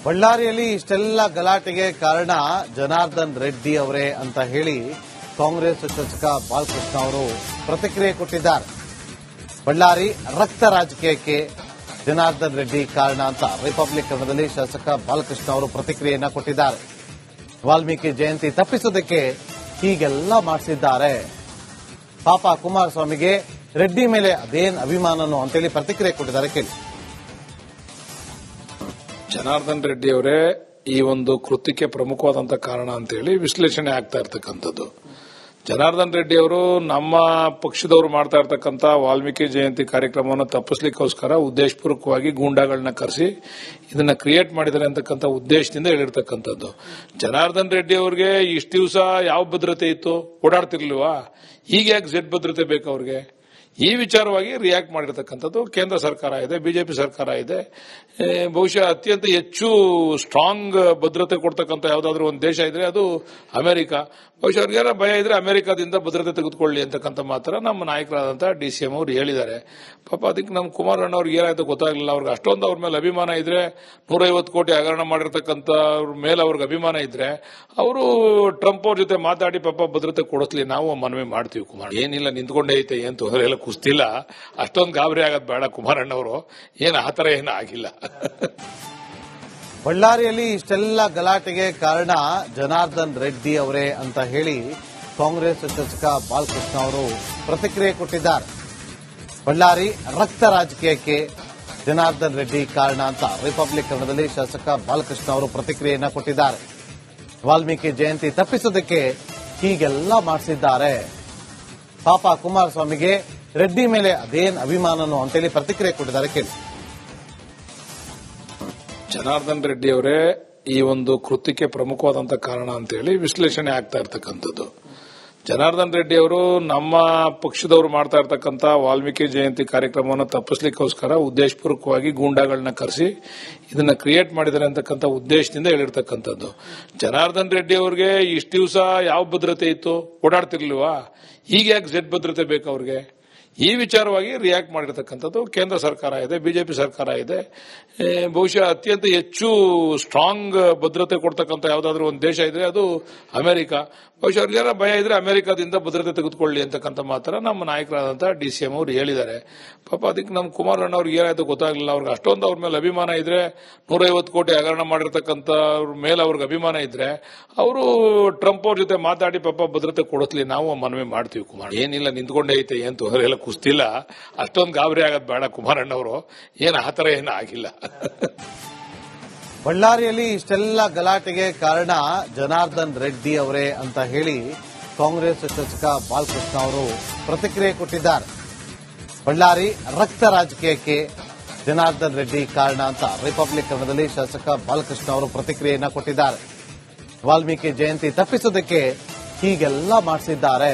ಬಳ್ಳಾರಿಯಲ್ಲಿ ಇಷ್ಟೆಲ್ಲ ಗಲಾಟೆಗೆ ಕಾರಣ ಜನಾರ್ದನ್ ರೆಡ್ಡಿ ಅವರೇ ಅಂತ ಹೇಳಿ ಕಾಂಗ್ರೆಸ್ ಶಾಸಕ ಬಾಲಕೃಷ್ಣ ಅವರು ಪ್ರತಿಕ್ರಿಯೆ ಕೊಟ್ಟಿದ್ದಾರೆ. ಬಳ್ಳಾರಿ ರಕ್ತ ರಾಜಕೀಯಕ್ಕೆ ಜನಾರ್ದನ್ ರೆಡ್ಡಿ ಕಾರಣ ಅಂತ ರಿಪಬ್ಲಿಕ್ ಕನ್ನಡದಲ್ಲಿ ಶಾಸಕ ಬಾಲಕೃಷ್ಣ ಅವರು ಪ್ರತಿಕ್ರಿಯೆಯನ್ನ ಕೊಟ್ಟಿದ್ದಾರೆ. ವಾಲ್ಮೀಕಿ ಜಯಂತಿ ತಪ್ಪಿಸೋದಕ್ಕೆ ಹೀಗೆಲ್ಲ ಮಾಡಿಸಿದ್ದಾರೆ. ಪಾಪ ಕುಮಾರಸ್ವಾಮಿಗೆ ರೆಡ್ಡಿ ಮೇಲೆ ಅದೇನ್ ಅಭಿಮಾನನೋ ಅಂತೇಳಿ ಪ್ರತಿಕ್ರಿಯೆ ಕೊಟ್ಟಿದ್ದಾರೆ. ಕೇಳಿ. ಜನಾರ್ದನ್ ರೆಡ್ಡಿ ಅವರೇ ಈ ಒಂದು ಕೃತ್ಯಕ್ಕೆ ಪ್ರಮುಖವಾದಂತಹ ಕಾರಣ ಅಂತೇಳಿ ವಿಶ್ಲೇಷಣೆ ಆಗ್ತಾ ಇರ್ತಕ್ಕಂಥದ್ದು. ಜನಾರ್ದನ್ ರೆಡ್ಡಿ ಅವರು ನಮ್ಮ ಪಕ್ಷದವರು ಮಾಡ್ತಾ ಇರ್ತಕ್ಕಂಥ ವಾಲ್ಮೀಕಿ ಜಯಂತಿ ಕಾರ್ಯಕ್ರಮವನ್ನು ತಪ್ಪಿಸ್ಲಿಕ್ಕೋಸ್ಕರ ಉದ್ದೇಶಪೂರ್ವಕವಾಗಿ ಗೂಂಡಾಗಳನ್ನ ಕರೆಸಿ ಇದನ್ನ ಕ್ರಿಯೇಟ್ ಮಾಡಿದ್ದಾರೆ ಅಂತಕ್ಕಂಥ ಉದ್ದೇಶದಿಂದ ಹೇಳಿರ್ತಕ್ಕಂಥದ್ದು. ಜನಾರ್ದನ್ ರೆಡ್ಡಿ ಅವರಿಗೆ ಇಷ್ಟು ದಿವಸ ಯಾವ ಭದ್ರತೆ ಇತ್ತು, ಓಡಾಡ್ತಿರ್ಲಿಲ್ವಾ? ಈಗ ಯಾಕೆ ಝೆಡ್ ಭದ್ರತೆ ಬೇಕು ಅವ್ರಿಗೆ? ಈ ವಿಚಾರವಾಗಿ ರಿಯಾಕ್ಟ್ ಮಾಡಿರ್ತಕ್ಕಂಥದ್ದು ಕೇಂದ್ರ ಸರ್ಕಾರ ಇದೆ, ಬಿಜೆಪಿ ಸರ್ಕಾರ ಇದೆ. ಬಹುಶಃ ಅತ್ಯಂತ ಹೆಚ್ಚು ಸ್ಟ್ರಾಂಗ್ ಭದ್ರತೆ ಕೊಡ್ತಕ್ಕಂಥ ಯಾವುದಾದ್ರೂ ಒಂದು ದೇಶ ಇದ್ರೆ ಅದು ಅಮೆರಿಕ. ಬಹುಶಃ ಅವ್ರಿಗೆಲ್ಲ ಭಯ ಇದ್ರೆ ಅಮೆರಿಕದಿಂದ ಭದ್ರತೆ ತೆಗೆದುಕೊಳ್ಳಿ ಅಂತಕ್ಕಂಥ ಮಾತ್ರ ನಮ್ಮ ನಾಯಕರಾದಂತಹ ಡಿಸಿಎಂ ಅವರು ಹೇಳಿದ್ದಾರೆ. ಪಾಪ ಅದಕ್ಕೆ ನಮ್ಮ ಕುಮಾರಣ್ಣ ಅವ್ರಿಗೆ ಏನಾಯ್ತು ಗೊತ್ತಾಗ್ಲಿಲ್ಲ. ಅವ್ರಿಗೆ ಅಷ್ಟೊಂದು ಅವ್ರ ಮೇಲೆ ಅಭಿಮಾನ ಇದ್ರೆ, 150 ಕೋಟಿ ಹಗರಣ ಮಾಡಿರ್ತಕ್ಕಂಥ ಮೇಲೆ ಅವ್ರಿಗೆ ಅಭಿಮಾನ ಇದ್ರೆ ಅವರು ಟ್ರಂಪ್ ಅವ್ರ ಜೊತೆ ಮಾತಾಡಿ ಪಾಪ ಭದ್ರತೆ ಕೊಡಿಸ್ಲಿ, ನಾವು ಮನವಿ ಮಾಡ್ತೀವಿ. ಕುಮಾರ್ ಏನಿಲ್ಲ, ನಿಂತ್ಕೊಂಡೇ ಐತೆ, ಏನ್ ತೊಂದರೆ ಎಲ್ಲ, ಕುಸ್ತಿಲ್ಲ, ಅಷ್ಟೊಂದು ಗಾಬರಿ ಆಗೋದು ಬೇಡ. ಕುಮಾರಣ್ಣವರು ಏನು ಆತರ ಏನೂ ಆಗಿಲ್ಲ. ಬಳ್ಳಾರಿಯಲ್ಲಿ ಇಷ್ಟೆಲ್ಲ ಗಲಾಟೆಗೆ ಕಾರಣ ಜನಾರ್ದನ್ ರೆಡ್ಡಿ ಅವರೇ ಅಂತ ಹೇಳಿ ಕಾಂಗ್ರೆಸ್ ಶಾಸಕ ಬಾಲಕೃಷ್ಣ ಅವರು ಪ್ರತಿಕ್ರಿಯೆ ಕೊಟ್ಟಿದ್ದಾರೆ. ಬಳ್ಳಾರಿ ರಕ್ತ ರಾಜಕೀಯಕ್ಕೆ ಜನಾರ್ದನ್ ರೆಡ್ಡಿ ಕಾರಣ ಅಂತ ರಿಪಬ್ಲಿಕ್ ಕನ್ನಡದಲ್ಲಿ ಶಾಸಕ ಬಾಲಕೃಷ್ಣ ಅವರು ಪ್ರತಿಕ್ರಿಯೆಯನ್ನ ಕೊಟ್ಟಿದ್ದಾರೆ. ವಾಲ್ಮೀಕಿ ಜಯಂತಿ ತಪ್ಪಿಸೋದಕ್ಕೆ ಹೀಗೆಲ್ಲ ಮಾಡಿಸಿದ್ದಾರೆ. ಪಾಪ ಕುಮಾರಸ್ವಾಮಿಗೆ ರೆಡ್ಡಿ ಮೇಲೆ ಅದೇನ್ ಅಭಿಮಾನನೋ ಅಂತೇಳಿ ಪ್ರತಿಕ್ರಿಯೆ ಕೊಟ್ಟಿದ್ದಾರೆ. ಕೇಳಿ. ಜನಾರ್ದನ್ ರೆಡ್ಡಿ ಅವರೇ ಈ ಒಂದು ಕೃತ್ಯಕ್ಕೆ ಪ್ರಮುಖವಾದಂತಹ ಕಾರಣ ಅಂತೇಳಿ ವಿಶ್ಲೇಷಣೆ ಆಗ್ತಾ ಇರ್ತಕ್ಕಂಥದ್ದು. ಜನಾರ್ದನ್ ರೆಡ್ಡಿ ಅವರು ನಮ್ಮ ಪಕ್ಷದವರು ಮಾಡ್ತಾ ಇರ್ತಕ್ಕಂಥ ವಾಲ್ಮೀಕಿ ಜಯಂತಿ ಕಾರ್ಯಕ್ರಮವನ್ನು ತಪ್ಪಿಸ್ಲಿಕ್ಕೋಸ್ಕರ ಉದ್ದೇಶಪೂರ್ವಕವಾಗಿ ಗೂಂಡಾಗಳನ್ನ ಕರೆಸಿ ಇದನ್ನ ಕ್ರಿಯೇಟ್ ಮಾಡಿದ್ದಾರೆ ಅಂತಕ್ಕಂಥ ಉದ್ದೇಶದಿಂದ ಹೇಳಿರ್ತಕ್ಕಂಥದ್ದು. ಜನಾರ್ದನ್ ರೆಡ್ಡಿ ಅವರಿಗೆ ಇಷ್ಟು ದಿವಸ ಯಾವ ಭದ್ರತೆ ಇತ್ತು, ಓಡಾಡ್ತಿರ್ಲಿಲ್ವಾ? ಈಗ ಯಾಕೆ ಝೆಡ್ ಭದ್ರತೆ ಬೇಕು ಅವ್ರಿಗೆ? ಈ ವಿಚಾರವಾಗಿ ರಿಯಾಕ್ಟ್ ಮಾಡಿರ್ತಕ್ಕಂಥದ್ದು ಕೇಂದ್ರ ಸರ್ಕಾರ ಇದೆ, ಬಿಜೆಪಿ ಸರ್ಕಾರ ಇದೆ. ಬಹುಶಃ ಅತ್ಯಂತ ಹೆಚ್ಚು ಸ್ಟ್ರಾಂಗ್ ಭದ್ರತೆ ಕೊಡ್ತಕ್ಕಂಥ ಯಾವುದಾದ್ರೂ ಒಂದು ದೇಶ ಇದ್ರೆ ಅದು ಅಮೆರಿಕ. ಬಹುಶಃ ಅವ್ರಿಗೆಲ್ಲ ಭಯ ಇದ್ರೆ ಅಮೆರಿಕದಿಂದ ಭದ್ರತೆ ತೆಗೆದುಕೊಳ್ಳಿ ಅಂತಕ್ಕಂಥ ಮಾತ್ರ ನಮ್ಮ ನಾಯಕರಾದಂತಹ ಡಿಸಿಎಂ ಅವರು ಹೇಳಿದ್ದಾರೆ. ಪಾಪ ಅದಕ್ಕೆ ನಮ್ಮ ಕುಮಾರಣ್ಣ ಅವ್ರಿಗೆ ಏನಾಯ್ತು ಗೊತ್ತಾಗ್ಲಿಲ್ಲ. ಅವ್ರಿಗೆ ಅಷ್ಟೊಂದು ಅವ್ರ ಮೇಲೆ ಅಭಿಮಾನ ಇದ್ರೆ, 150 ಕೋಟಿ ಹಗರಣ ಮಾಡಿರ್ತಕ್ಕಂಥ ಮೇಲೆ ಅವ್ರಿಗೆ ಅಭಿಮಾನ ಇದ್ರೆ ಅವರು ಟ್ರಂಪ್ ಅವ್ರ ಜೊತೆ ಮಾತಾಡಿ ಪಾಪ ಭದ್ರತೆ ಕೊಡಿಸ್ಲಿ, ನಾವು ಮನವಿ ಮಾಡ್ತೀವಿ. ಕುಮಾರ್ ಏನಿಲ್ಲ, ನಿಂತ್ಕೊಂಡೇ ಐತೆ, ಏನ್ ತೊಂದರೆ ಎಲ್ಲ, ಕುಸ್ತಿಲ್ಲ, ಅಷ್ಟೊಂದು ಗಾಬರಿ ಆಗೋದು ಬೇಡ. ಕುಮಾರಣ್ಣವರು ಏನು ಆತರ ಏನೂ ಆಗಿಲ್ಲ. ಬಳ್ಳಾರಿಯಲ್ಲಿ ಇಷ್ಟೆಲ್ಲ ಗಲಾಟೆಗೆ ಕಾರಣ ಜನಾರ್ದನ್ ರೆಡ್ಡಿ ಅವರೇ ಅಂತ ಹೇಳಿ ಕಾಂಗ್ರೆಸ್ ಶಾಸಕ ಬಾಲಕೃಷ್ಣ ಅವರು ಪ್ರತಿಕ್ರಿಯೆ ಕೊಟ್ಟಿದ್ದಾರೆ. ಬಳ್ಳಾರಿ ರಕ್ತ ರಾಜಕೀಯಕ್ಕೆ ಜನಾರ್ದನ್ ರೆಡ್ಡಿ ಕಾರಣ ಅಂತ ರಿಪಬ್ಲಿಕ್ ಕನ್ನಡದಲ್ಲಿ ಶಾಸಕ ಬಾಲಕೃಷ್ಣ ಅವರು ಪ್ರತಿಕ್ರಿಯೆಯನ್ನ ಕೊಟ್ಟಿದ್ದಾರೆ. ವಾಲ್ಮೀಕಿ ಜಯಂತಿ ತಪ್ಪಿಸೋದಕ್ಕೆ ಹೀಗೆಲ್ಲ ಮಾಡಿಸಿದ್ದಾರೆ.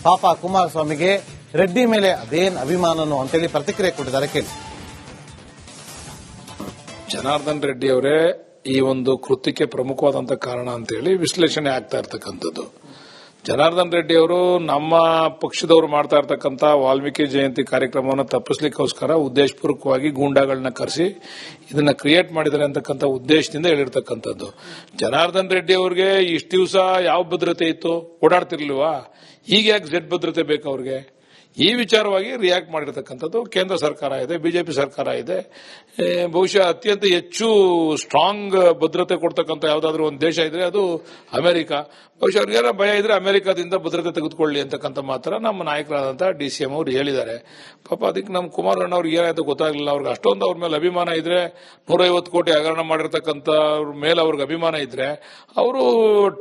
ಪಾಪ ಕುಮಾರಸ್ವಾಮಿಗೆ ರೆಡ್ಡಿ ಮೇಲೆ ಅದೇನ್ ಅಭಿಮಾನನೋ ಅಂತೇಳಿ ಪ್ರತಿಕ್ರಿಯೆ ಕೊಟ್ಟಿದ್ದಾರೆ. ಕೇಳಿ. ಜನಾರ್ದನ್ ರೆಡ್ಡಿ ಅವರೇ ಈ ಒಂದು ಕೃತ್ಯಕ್ಕೆ ಪ್ರಮುಖವಾದಂತಹ ಕಾರಣ ಅಂತೇಳಿ ವಿಶ್ಲೇಷಣೆ ಆಗ್ತಾ ಇರ್ತಕ್ಕಂಥದ್ದು. ಜನಾರ್ದನ್ ರೆಡ್ಡಿ ಅವರು ನಮ್ಮ ಪಕ್ಷದವರು ಮಾಡ್ತಾ ಇರ್ತಕ್ಕಂಥ ವಾಲ್ಮೀಕಿ ಜಯಂತಿ ಕಾರ್ಯಕ್ರಮವನ್ನು ತಪ್ಪಿಸ್ಲಿಕ್ಕೋಸ್ಕರ ಉದ್ದೇಶಪೂರ್ವಕವಾಗಿ ಗೂಂಡಾಗಳನ್ನ ಕರೆಸಿ ಇದನ್ನ ಕ್ರಿಯೇಟ್ ಮಾಡಿದ್ದಾರೆ ಅಂತಕ್ಕಂಥ ಉದ್ದೇಶದಿಂದ ಹೇಳಿರ್ತಕ್ಕಂಥದ್ದು. ಜನಾರ್ದನ್ ರೆಡ್ಡಿ ಅವರಿಗೆ ಇಷ್ಟು ದಿವಸ ಯಾವ ಭದ್ರತೆ ಇತ್ತು, ಓಡಾಡ್ತಿರ್ಲಿಲ್ವಾ? ಈಗ ಯಾಕೆ ಝೆಡ್ ಭದ್ರತೆ ಬೇಕು ಅವ್ರಿಗೆ? ಈ ವಿಚಾರವಾಗಿ ರಿಯಾಕ್ಟ್ ಮಾಡಿರ್ತಕ್ಕಂಥದ್ದು ಕೇಂದ್ರ ಸರ್ಕಾರ ಇದೆ, ಬಿಜೆಪಿ ಸರ್ಕಾರ ಇದೆ. ಬಹುಶಃ ಅತ್ಯಂತ ಹೆಚ್ಚು ಸ್ಟ್ರಾಂಗ್ ಭದ್ರತೆ ಕೊಡ್ತಕ್ಕಂಥ ಯಾವುದಾದ್ರೂ ಒಂದು ದೇಶ ಇದ್ರೆ ಅದು ಅಮೆರಿಕ. ಬಹುಶಃ ಅವ್ರಿಗೆಲ್ಲ ಭಯ ಇದ್ರೆ ಅಮೆರಿಕದಿಂದ ಭದ್ರತೆ ತೆಗೆದುಕೊಳ್ಳಿ ಅಂತಕ್ಕಂಥ ಮಾತ್ರ ನಮ್ಮ ನಾಯಕರಾದಂತಹ ಡಿಸಿಎಂ ಅವರು ಹೇಳಿದ್ದಾರೆ. ಪಾಪ ಅದಕ್ಕೆ ನಮ್ಮ ಕುಮಾರಣ್ಣ ಅವ್ರಿಗೆ ಏನಾಯ್ತು ಗೊತ್ತಾಗ್ಲಿಲ್ಲ. ಅವ್ರಿಗೆ ಅಷ್ಟೊಂದು ಅವ್ರ ಮೇಲೆ ಅಭಿಮಾನ ಇದ್ರೆ, 150 ಕೋಟಿ ಹಗರಣ ಮಾಡಿರ್ತಕ್ಕಂಥ ಮೇಲೆ ಅವ್ರಿಗೆ ಅಭಿಮಾನ ಇದ್ರೆ ಅವರು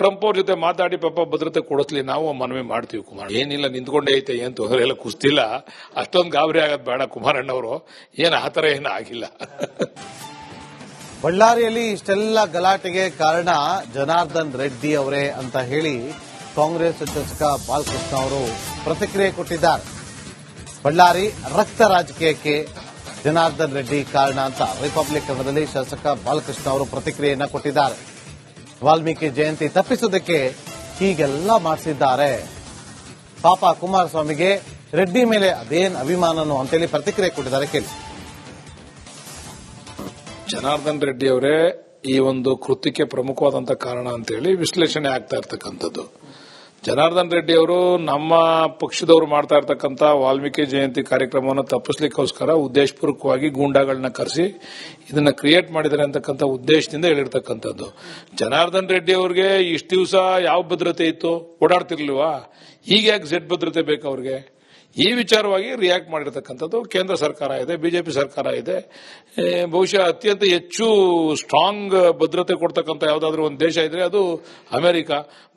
ಟ್ರಂಪ್ ಅವ್ರ ಜೊತೆ ಮಾತಾಡಿ ಪಾಪ ಭದ್ರತೆ ಕೊಡಿಸ್ಲಿ, ನಾವು ಮನವಿ ಮಾಡ್ತೀವಿ. ಕುಮಾರ್ ಏನಿಲ್ಲ, ನಿಂತ್ಕೊಂಡೇ ಐತೆ, ಏನ್ ತೊಂದರೆ ಎಲ್ಲ, ಕುಸ್ತಿಲ್ಲ, ಅಷ್ಟೊಂದು ಗಾಬರಿ ಆಗೋದು ಬೇಡ. ಕುಮಾರಣ್ಣವರು ಏನು ಆತರ ಏನೂ ಆಗಿಲ್ಲ. ಬಳ್ಳಾರಿಯಲ್ಲಿ ಇಷ್ಟೆಲ್ಲ ಗಲಾಟೆಗೆ ಕಾರಣ ಜನಾರ್ದನ್ ರೆಡ್ಡಿ ಅವರೇ ಅಂತ ಹೇಳಿ ಕಾಂಗ್ರೆಸ್ ಶಾಸಕ ಬಾಲಕೃಷ್ಣ ಅವರು ಪ್ರತಿಕ್ರಿಯೆ ಕೊಟ್ಟಿದ್ದಾರೆ. ಬಳ್ಳಾರಿ ರಕ್ತ ರಾಜಕೀಯಕ್ಕೆ ಜನಾರ್ದನ್ ರೆಡ್ಡಿ ಕಾರಣ ಅಂತ ರಿಪಬ್ಲಿಕ್ ಕನ್ನಡದಲ್ಲಿ ಶಾಸಕ ಬಾಲಕೃಷ್ಣ ಅವರು ಪ್ರತಿಕ್ರಿಯೆಯನ್ನ ಕೊಟ್ಟಿದ್ದಾರೆ. ವಾಲ್ಮೀಕಿ ಜಯಂತಿ ತಪ್ಪಿಸೋದಕ್ಕೆ ಹೀಗೆಲ್ಲ ಮಾಡಿಸಿದ್ದಾರೆ. ಪಾಪ ಕುಮಾರಸ್ವಾಮಿಗೆ ರೆಡ್ಡಿ ಮೇಲೆ ಅದೇನ್ ಅಭಿಮಾನನೋ ಅಂತೇಳಿ ಪ್ರತಿಕ್ರಿಯೆ ಕೊಟ್ಟಿದ್ದಾರೆ. ಕೇಳಿ. ಜನಾರ್ದನ್ ರೆಡ್ಡಿ ಅವರೇ ಈ ಒಂದು ಕೃತ್ಯಕ್ಕೆ ಪ್ರಮುಖವಾದಂತಹ ಕಾರಣ ಅಂತೇಳಿ ವಿಶ್ಲೇಷಣೆ ಆಗ್ತಾ ಇರ್ತಕ್ಕಂಥದ್ದು. ಜನಾರ್ದನ್ ರೆಡ್ಡಿ ಅವರು ನಮ್ಮ ಪಕ್ಷದವರು ಮಾಡ್ತಾ ಇರ್ತಕ್ಕಂಥ ವಾಲ್ಮೀಕಿ ಜಯಂತಿ ಕಾರ್ಯಕ್ರಮವನ್ನು ತಪ್ಪಿಸ್ಲಿಕ್ಕೋಸ್ಕರ ಉದ್ದೇಶಪೂರ್ವಕವಾಗಿ ಗೂಂಡಾಗಳನ್ನ ಕರೆಸಿ ಇದನ್ನ ಕ್ರಿಯೇಟ್ ಮಾಡಿದ್ದಾರೆ ಅಂತಕ್ಕಂಥ ಉದ್ದೇಶದಿಂದ ಹೇಳಿರ್ತಕ್ಕಂಥದ್ದು. ಜನಾರ್ದನ್ ರೆಡ್ಡಿ ಅವರಿಗೆ ಇಷ್ಟು ದಿವಸ ಯಾವ ಭದ್ರತೆ ಇತ್ತು, ಓಡಾಡ್ತಿರ್ಲಿಲ್ವಾ? ಈಗ ಯಾಕೆ ಝೆಡ್ ಭದ್ರತೆ ಬೇಕು ಅವ್ರಿಗೆ? ಈ ವಿಚಾರವಾಗಿ ರಿಯಾಕ್ಟ್ ಮಾಡಿರ್ತಕ್ಕಂಥದ್ದು ಕೇಂದ್ರ ಸರ್ಕಾರ ಇದೆ, ಬಿಜೆಪಿ ಸರ್ಕಾರ ಇದೆ. ಬಹುಶಃ ಅತ್ಯಂತ ಹೆಚ್ಚು ಸ್ಟ್ರಾಂಗ್ ಭದ್ರತೆ ಕೊಡ್ತಕ್ಕಂಥ ಯಾವ್ದಾದ್ರು ಒಂದು ದೇಶ ಇದ್ರೆ ಅದು ಅಮೆರಿಕ.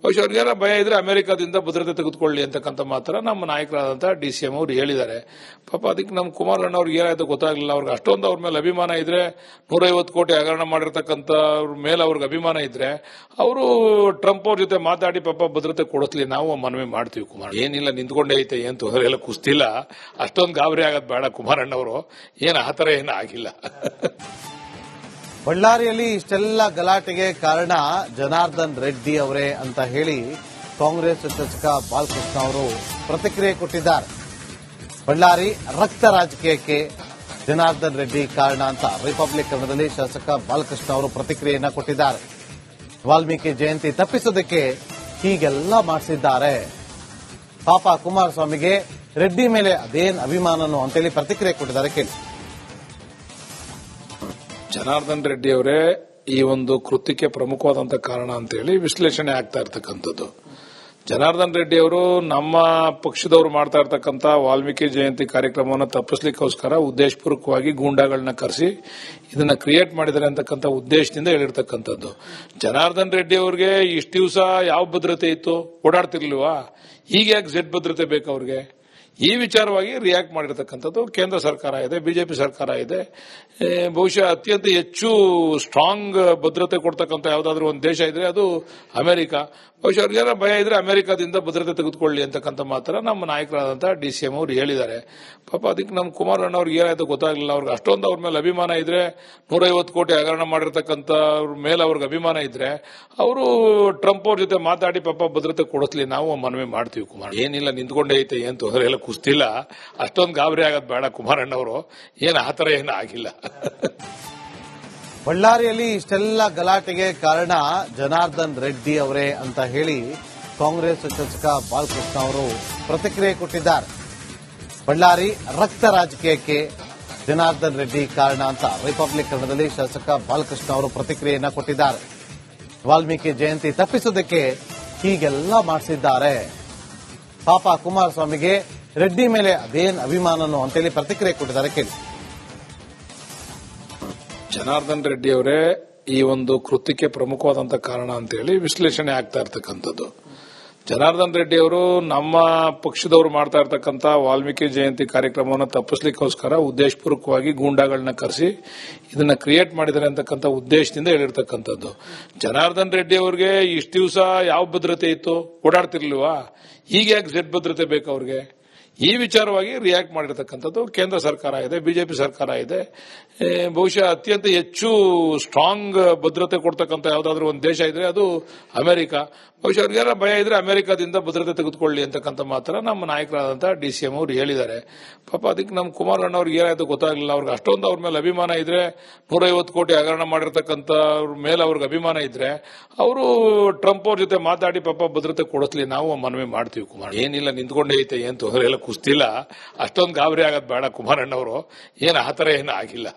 ಬಹುಶಃ ಅವ್ರಿಗೆಲ್ಲ ಭಯ ಇದ್ರೆ ಅಮೆರಿಕದಿಂದ ಭದ್ರತೆ ತೆಗೆದುಕೊಳ್ಳಿ ಅಂತಕ್ಕಂಥ ಮಾತ್ರ ನಮ್ಮ ನಾಯಕರಾದಂತಹ DCM ಅವರು ಹೇಳಿದ್ದಾರೆ. ಪಾಪ ಅದಕ್ಕೆ ನಮ್ಮ ಕುಮಾರಣ್ಣ ಅವ್ರಿಗೆ ಏನಾಯ್ತು ಗೊತ್ತಾಗ್ಲಿಲ್ಲ. ಅವ್ರಿಗೆ ಅಷ್ಟೊಂದು ಅವ್ರ ಮೇಲೆ ಅಭಿಮಾನ ಇದ್ರೆ, 150 ಕೋಟಿ ಹಗರಣ ಮಾಡಿರ್ತಕ್ಕಂಥ ಮೇಲೆ ಅವ್ರಿಗೆ ಅಭಿಮಾನ ಇದ್ರೆ ಅವರು ಟ್ರಂಪ್ ಅವ್ರ ಜೊತೆ ಮಾತಾಡಿ ಪಾಪ ಭದ್ರತೆ ಕೊಡಿಸ್ಲಿ, ನಾವು ಮನವಿ ಮಾಡ್ತೀವಿ. ಕುಮಾರ್ ಏನಿಲ್ಲ, ನಿಂತ್ಕೊಂಡೇ ಐತೆ, ಏನ್ ತೊಂದರೆ ಎಲ್ಲ, ಕುಸ್ತಿಲ್ಲ, ಅಷ್ಟೊಂದು ಗಾಬರಿ ಆಗೋದು ಬೇಡ. ಕುಮಾರಣ್ಣವರು ಏನು ಆತರ ಏನು ಆಗಿಲ್ಲ. ಬಳ್ಳಾರಿಯಲ್ಲಿ ಇಷ್ಟೆಲ್ಲ ಗಲಾಟೆಗೆ ಕಾರಣ ಜನಾರ್ದನ್ ರೆಡ್ಡಿ ಅವರೇ ಅಂತ ಹೇಳಿ ಕಾಂಗ್ರೆಸ್ ಶಾಸಕ ಬಾಲಕೃಷ್ಣ ಅವರು ಪ್ರತಿಕ್ರಿಯೆ ಕೊಟ್ಟಿದ್ದಾರೆ. ಬಳ್ಳಾರಿ ರಕ್ತ ರಾಜಕೀಯಕ್ಕೆ ಜನಾರ್ದನ್ ರೆಡ್ಡಿ ಕಾರಣ ಅಂತ ರಿಪಬ್ಲಿಕ್ ಕನ್ನಡದಲ್ಲಿ ಶಾಸಕ ಬಾಲಕೃಷ್ಣ ಅವರು ಪ್ರತಿಕ್ರಿಯೆಯನ್ನ ಕೊಟ್ಟಿದ್ದಾರೆ. ವಾಲ್ಮೀಕಿ ಜಯಂತಿ ತಪ್ಪಿಸೋದಕ್ಕೆ ಹೀಗೆಲ್ಲ ಮಾಡಿಸಿದ್ದಾರೆ. ಪಾಪ ಕುಮಾರಸ್ವಾಮಿಗೆ ರೆಡ್ಡಿ ಮೇಲೆ ಅದೇನ್ ಅಭಿಮಾನನೋ ಅಂತೇಳಿ ಪ್ರತಿಕ್ರಿಯೆ ಕೊಟ್ಟಿದ್ದಾರೆ. ಕೇಳಿ. ಜನಾರ್ದನ್ ರೆಡ್ಡಿ ಅವರೇ ಈ ಒಂದು ಕೃತ್ಯಕ್ಕೆ ಪ್ರಮುಖವಾದಂತಹ ಕಾರಣ ಅಂತೇಳಿ ವಿಶ್ಲೇಷಣೆ ಆಗ್ತಾ ಇರ್ತಕ್ಕಂಥದ್ದು. ಜನಾರ್ದನ್ ರೆಡ್ಡಿ ಅವರು ನಮ್ಮ ಪಕ್ಷದವರು ಮಾಡ್ತಾ ಇರ್ತಕ್ಕಂಥ ವಾಲ್ಮೀಕಿ ಜಯಂತಿ ಕಾರ್ಯಕ್ರಮವನ್ನು ತಪ್ಪಿಸ್ಲಿಕ್ಕೋಸ್ಕರ ಉದ್ದೇಶಪೂರ್ವಕವಾಗಿ ಗೂಂಡಾಗಳನ್ನ ಕರೆಸಿ ಇದನ್ನ ಕ್ರಿಯೇಟ್ ಮಾಡಿದ್ದಾರೆ ಅಂತಕ್ಕಂಥ ಉದ್ದೇಶದಿಂದ ಹೇಳಿರ್ತಕ್ಕಂಥದ್ದು. ಜನಾರ್ದನ್ ರೆಡ್ಡಿ ಅವರಿಗೆ ಇಷ್ಟು ದಿವಸ ಯಾವ ಭದ್ರತೆ ಇತ್ತು, ಓಡಾಡ್ತಿರ್ಲಿಲ್ವಾ? ಈಗ ಯಾಕೆ ಝೆಡ್ ಭದ್ರತೆ ಬೇಕು ಅವ್ರಿಗೆ? ಈ ವಿಚಾರವಾಗಿ ರಿಯಾಕ್ಟ್ ಮಾಡಿರ್ತಕ್ಕಂಥದ್ದು ಕೇಂದ್ರ ಸರ್ಕಾರ ಇದೆ, ಬಿಜೆಪಿ ಸರ್ಕಾರ ಇದೆ. ಬಹುಶಃ ಅತ್ಯಂತ ಹೆಚ್ಚು ಸ್ಟ್ರಾಂಗ್ ಭದ್ರತೆ ಕೊಡ್ತಕ್ಕಂಥ ಯಾವ್ದಾದ್ರು ಒಂದು ದೇಶ ಇದ್ರೆ ಅದು ಅಮೆರಿಕ. ಬಹುಶಃ ಅವ್ರಿಗೆಲ್ಲ ಭಯ ಇದ್ರೆ ಅಮೆರಿಕದಿಂದ ಭದ್ರತೆ ತೆಗೆದುಕೊಳ್ಳಿ ಅಂತಕ್ಕಂಥ ಮಾತ್ರ ನಮ್ಮ ನಾಯಕರಾದಂತಹ DCM ಅವರು ಹೇಳಿದ್ದಾರೆ. ಪಾಪ ಅದಕ್ಕೆ ನಮ್ಮ ಕುಮಾರಣ್ಣ ಅವ್ರಿಗೆ ಏನಾಯ್ತು ಗೊತ್ತಾಗ್ಲಿಲ್ಲ. ಅವ್ರಿಗೆ ಅಷ್ಟೊಂದು ಅವ್ರ ಮೇಲೆ ಅಭಿಮಾನ ಇದ್ರೆ, 150 ಕೋಟಿ ಹಗರಣ ಮಾಡಿರ್ತಕ್ಕಂಥ ಮೇಲೆ ಅವ್ರಿಗೆ ಅಭಿಮಾನ ಇದ್ರೆ ಅವರು ಟ್ರಂಪ್ ಅವ್ರ ಜೊತೆ ಮಾತಾಡಿ ಪಾಪ ಭದ್ರತೆ ಕೊಡಿಸ್ಲಿ, ನಾವು ಮನವಿ ಮಾಡ್ತೀವಿ. ಕುಮಾರ್ ಏನಿಲ್ಲ, ನಿಂತ್ಕೊಂಡೇ ಐತೆ, ಏನ್ ತೊಂದರೆ ಎಲ್ಲ, ಕುಸ್ತಿಲ್ಲ, ಅಷ್ಟೊಂದು ಗಾಬರಿ ಆಗೋದು ಬೇಡ. ಕುಮಾರಣ್ಣವರು ಏನು ಆತರ ಏನು ಆಗಿಲ್ಲ. ಬಳ್ಳಾರಿಯಲ್ಲಿ ಇಷ್ಟೆಲ್ಲ ಗಲಾಟೆಗೆ ಕಾರಣ ಜನಾರ್ದನ್ ರೆಡ್ಡಿ ಅವರೇ ಅಂತ ಹೇಳಿ ಕಾಂಗ್ರೆಸ್ ಶಾಸಕ ಬಾಲಕೃಷ್ಣ ಅವರು ಪ್ರತಿಕ್ರಿಯೆ ಕೊಟ್ಟಿದ್ದಾರೆ. ಬಳ್ಳಾರಿ ರಕ್ತ ರಾಜಕೀಯಕ್ಕೆ ಜನಾರ್ದನ್ ರೆಡ್ಡಿ ಕಾರಣ ಅಂತ ರಿಪಬ್ಲಿಕ್ ಕನ್ನಡದಲ್ಲಿ ಶಾಸಕ ಬಾಲಕೃಷ್ಣ ಅವರು ಪ್ರತಿಕ್ರಿಯೆಯನ್ನ ಕೊಟ್ಟಿದ್ದಾರೆ. ವಾಲ್ಮೀಕಿ ಜಯಂತಿ ತಪ್ಪಿಸೋದಕ್ಕೆ ಹೀಗೆಲ್ಲ ಮಾಡಿಸಿದ್ದಾರೆ. ಪಾಪ ಕುಮಾರಸ್ವಾಮಿಗೆ ರೆಡ್ಡಿ ಮೇಲೆ ಅದೇನ್ ಅಭಿಮಾನನೋ ಅಂತೇಳಿ ಪ್ರತಿಕ್ರಿಯೆ ಕೊಟ್ಟಿದ್ದಾರೆ. ಕೇಳಿ. ಜನಾರ್ದನ್ ರೆಡ್ಡಿ ಅವರೇ ಈ ಒಂದು ಕೃತ್ಯಕ್ಕೆ ಪ್ರಮುಖವಾದಂತಹ ಕಾರಣ ಅಂತೇಳಿ ವಿಶ್ಲೇಷಣೆ ಆಗ್ತಾ ಇರ್ತಕ್ಕಂಥದ್ದು. ಜನಾರ್ದನ್ ರೆಡ್ಡಿ ಅವರು ನಮ್ಮ ಪಕ್ಷದವರು ಮಾಡ್ತಾ ಇರ್ತಕ್ಕಂಥ ವಾಲ್ಮೀಕಿ ಜಯಂತಿ ಕಾರ್ಯಕ್ರಮವನ್ನು ತಪ್ಪಿಸ್ಲಿಕ್ಕೋಸ್ಕರ ಉದ್ದೇಶಪೂರ್ವಕವಾಗಿ ಗೂಂಡಾಗಳನ್ನ ಕರೆಸಿ ಇದನ್ನ ಕ್ರಿಯೇಟ್ ಮಾಡಿದ್ದಾರೆ ಅಂತಕ್ಕಂಥ ಉದ್ದೇಶದಿಂದ ಹೇಳಿರ್ತಕ್ಕಂಥದ್ದು. ಜನಾರ್ದನ್ ರೆಡ್ಡಿ ಅವರಿಗೆ ಇಷ್ಟು ದಿವಸ ಯಾವ ಭದ್ರತೆ ಇತ್ತು, ಓಡಾಡ್ತಿರ್ಲಿಲ್ವಾ? ಈಗ ಯಾಕೆ ಝೆಡ್ ಭದ್ರತೆ ಬೇಕು ಅವ್ರಿಗೆ? ಈ ವಿಚಾರವಾಗಿ ರಿಯಾಕ್ಟ್ ಮಾಡಿರ್ತಕ್ಕಂಥದ್ದು ಕೇಂದ್ರ ಸರ್ಕಾರ ಇದೆ, ಬಿಜೆಪಿ ಸರ್ಕಾರ ಇದೆ. ಬಹುಶಃ ಅತ್ಯಂತ ಹೆಚ್ಚು ಸ್ಟ್ರಾಂಗ್ ಭದ್ರತೆ ಕೊಡ್ತಕ್ಕಂಥ ಯಾವ್ದಾದ್ರು ಒಂದು ದೇಶ ಇದ್ರೆ ಅದು ಅಮೆರಿಕ. ಬಹುಶಃ ಅವ್ರಿಗೆಲ್ಲ ಭಯ ಇದ್ರೆ ಅಮೆರಿಕದಿಂದ ಭದ್ರತೆ ತೆಗೆದುಕೊಳ್ಳಿ ಅಂತಕ್ಕಂಥ ಮಾತ್ರ ನಮ್ಮ ನಾಯಕರಾದಂತಹ DCM ಅವರು ಹೇಳಿದ್ದಾರೆ. ಪಾಪ ಅದಕ್ಕೆ ನಮ್ಮ ಕುಮಾರಣ್ಣ ಅವ್ರಿಗೆ ಏನಾಯ್ತು ಗೊತ್ತಾಗ್ಲಿಲ್ಲ. ಅವ್ರಿಗೆ ಅಷ್ಟೊಂದು ಅವ್ರ ಮೇಲೆ ಅಭಿಮಾನ ಇದ್ರೆ, 150 ಕೋಟಿ ಹಗರಣ ಮಾಡಿರ್ತಕ್ಕಂಥ ಮೇಲೆ ಅವ್ರಿಗೆ ಅಭಿಮಾನ ಇದ್ರೆ ಅವರು ಟ್ರಂಪ್ ಅವ್ರ ಜೊತೆ ಮಾತಾಡಿ ಪಾಪ ಭದ್ರತೆ ಕೊಡಿಸ್ಲಿ, ನಾವು ಮನವಿ ಮಾಡ್ತೀವಿ. ಕುಮಾರ್ ಏನಿಲ್ಲ, ನಿಂತ್ಕೊಂಡೇ ಐತೆ, ಏನ್ ತೊಂದರೆ ಎಲ್ಲ, ಕುಸ್ತಿಲ್ಲ, ಅಷ್ಟೊಂದು ಗಾಬರಿ ಆಗೋದು ಬೇಡ. ಕುಮಾರಣ್ಣವರು ಏನು ಆತರ ಏನು ಆಗಿಲ್ಲ.